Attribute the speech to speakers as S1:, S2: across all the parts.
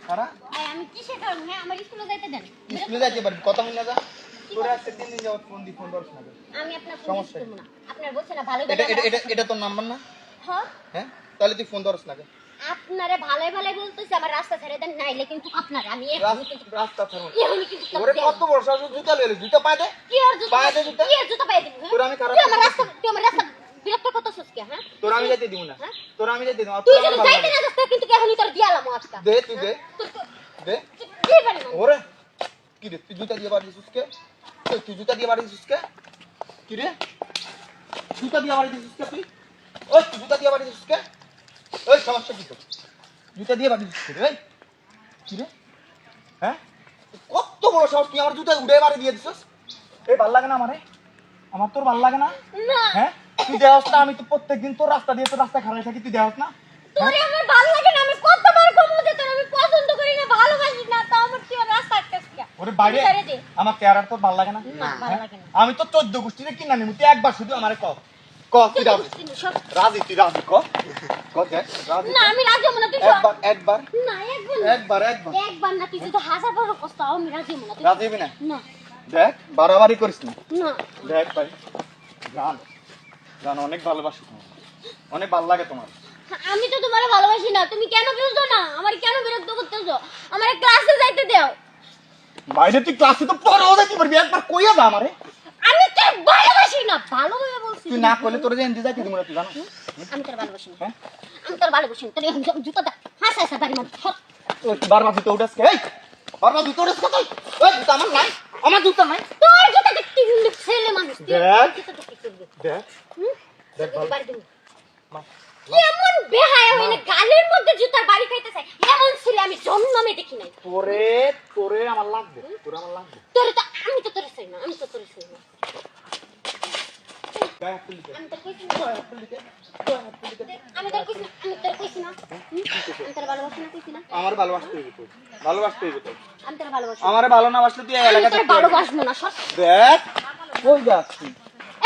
S1: খারা
S2: আমি কিসে কারণ হ্যাঁ আমার স্কুলে যাইতে দেন
S1: স্কুলে যাইতে পারবি কথা হই না যা তোরা আজকে 3 দিন যাওয়ার ফোন করছ না
S2: আমি আপনার ফোন দিতে না আপনার বলছেন না ভালো
S1: এটা তোর নাম্বার না
S2: হ্যাঁ
S1: হ্যাঁ তাহলে তুই ফোন ধরছ না
S2: আপনারে ভালোই ভালোই বলতেছি আমার রাস্তা ছেড়ে দেন নাইলে কিন্তু আপনার আমি
S1: রাস্তা ছাড়ো
S2: এখনই কিন্তু
S1: ওরে কত বড় সাহস জুতা লইলে জুতা পায় দে
S2: কি আর জুতা
S1: পায় দে জুতা
S2: কি আর জুতা পায় দিব
S1: তোর আমি খারাপ
S2: তুই আমার রাস্তা বিরক্ত করতেছিস কি হ্যাঁ
S1: তোর আমি যাইতে দিব না তোর আমি যাইতে দিব
S2: তুই যদি যাইতে না যাস কিন্তু এখনই তোর দিয়ালাম আজকে
S1: দে তুই দে দে
S2: কি পারি
S1: ওরে কি রে তুই জুতা দিয়ে বাড়ি দিছিস কে তুই জুতা দিয়ে বাড়ি দিছিস কে কি রে জুতা দিয়ে বাড়ি দিছিস কে তুই ওই তুই জুতা দিয়ে বাড়ি দিছিস কে ওই সমস্যা কি তোর জুতা দিয়ে বাড়ি দিছিস রে কি রে হ্যাঁ কত বড় সাহস তুই আমার জুতা উড়ে বাড়ি দিয়ে দিছিস এই ভাল লাগে না আমারে আমার তোর ভাল লাগে না
S2: না
S1: হ্যাঁ তুই দেহস না আমি তো প্রত্যেকদিন তোর রাস্তা দিয়ে তো রাস্তায় খাড়াই থাকি তুই দেহস না
S2: তোরে আমার ভালো লাগে না আমি কতবার কমু যে তোর আমি পছন্দ করি না ভালোবাসি না তাও আমার কি রাস্তা আটকাস কি
S1: ওরে বাইরে আমার চেহারা তোর ভাল লাগে না
S2: ভালো লাগে না
S1: আমি তো 14 গোষ্ঠীতে কিনা নিমু তুই একবার শুধু আমারে ক তুই রাজি তুই রাজি ক দেখ রাজি
S2: না আমি রাজি হব না তুই
S1: একবার
S2: না একবার না তুই যদি হাজার বার কষ্ট আমি রাজি হব না তুই
S1: রাজি হবি না
S2: না
S1: দেখ বাড়াবাড়ি করিস না
S2: না
S1: দেখ ভাই জান অনেক ভালোবাসি তোমার অনেক ভালো লাগে তোমার
S2: আমি তো তোমারে ভালোবাসি না তুমি কেন বুঝছো না আমার কেন বিরক্ত করতেছো আমার ক্লাসে যাইতে দাও
S1: বাইরে তুই ক্লাসে তো পড়াও যাইতে পারবি একবার কইয়া যা আমারে
S2: আমি তো ভালোবাসি না ভালোভাবে বলছি
S1: তুই না কইলে তোরে যে এনতে যাইতে দিমু না তুই জানো
S2: আমি তোর ভালোবাসি না
S1: হ্যাঁ
S2: আমি তোর ভালোবাসি না তোর জুতা দা হাসা বাড়ি মার
S1: ওই বারবার জুতো উঠাস কে এই বারবার জুতো উঠাস কে তুই ওই জুতো আমার নাই আমার জুতো নাই
S2: তোর জুতা দেখতে ছেলে মানুষ
S1: দেখ
S2: জুতা দেখতে করবে
S1: দেখ দেখ ভালো
S2: বাড়ি দিবি কেমন বেহায়া হইলে গালের মধ্যে জুতার বাড়ি খাইতে চাই এমন ছেলে আমি জন্মে দেখি নাই
S1: তোরে আমার লাগবে তোরে আমার লাগবে
S2: তোরে তো আমি তো তোরে চাই না আমি তো তোরে চাই না
S1: গায়ে হাত তুলি
S2: আমি তোর কইছি না আমি তোর কইছি না আমি তোর ভালোবাসি না কইছি না
S1: আমার ভালোবাসতে হইবে তো ভালোবাসতে হইবে তো
S2: আমি তোর ভালোবাসি
S1: আমারে ভালো না বাসলে তুই এই এলাকা
S2: তোর ভালোবাসবো না সব
S1: দেখ কই যাস তুই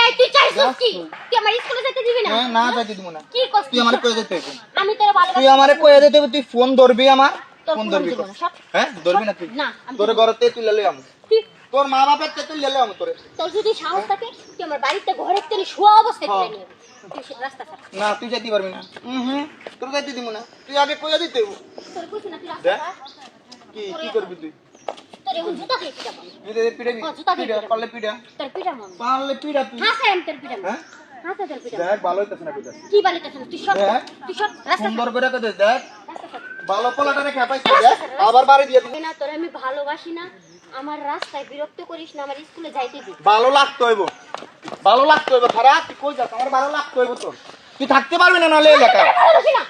S2: এই তুই চাইছিস কি তুই আমার স্কুলে যেতে দিবি না
S1: না যাইতে দিব না
S2: কি করছিস
S1: তুই আমারে কই যেতে হইবে
S2: আমি তোর ভালোবাসি
S1: তুই আমারে কই যেতে হইবে তুই ফোন ধরবি আমার ফোন ধরবি
S2: দিব না সব
S1: হ্যাঁ ধরবি না তুই
S2: না
S1: তোরে ঘরতে তুই ললে আম
S2: তুই
S1: তোর মা বাপের তে তুই ললে আম তোরে
S2: তোর যদি সাহস থাকে তুই আমার বাড়িতে ঘরের তেলে শোয়া অবস্থায় তুলে নিয়ে তুই রাস্তা ছাড়
S1: না তুই যাইতে পারবি না তোর যাইতে দিব না তুই আগে কই দিতে হইব
S2: তোর কইছি না তুই রাস্তা
S1: দেখ
S2: ছাড়
S1: কি করবি তুই
S2: তোর এখন জুতা খাইতে যাবো
S1: পিড়াবি
S2: জুতা দিয়ে
S1: পিড়া পারলে পিড়া
S2: তোর পিঠা মন
S1: পারলে পিড়া তুই
S2: হাসে আমি তোর পিঠা
S1: হ্যাঁ
S2: হাসে তোর পিঠা
S1: দেখ ভালো হইতাছ না পিড়া
S2: কি বালিতে তুই সব
S1: দেখ।
S2: রাস্তা
S1: সুন্দর করে কই দেখ
S2: রাস্তা ছাড়
S1: ভালো পোলাটারে খেপাইছিস দেখ আবার বাড়ি দিয়ে দিবি
S2: না তোর আমি ভালোবাসি না আমার রাস্তায় বিরক্ত করিস না আমার স্কুলে যাইতে দি
S1: ভালো লাগতে হইব খারাপ তুই কই যাস আমার ভালো লাগতে হইব তোর তুই থাকতে পারবি না নালে এলাকায়
S2: ভালোবাসি না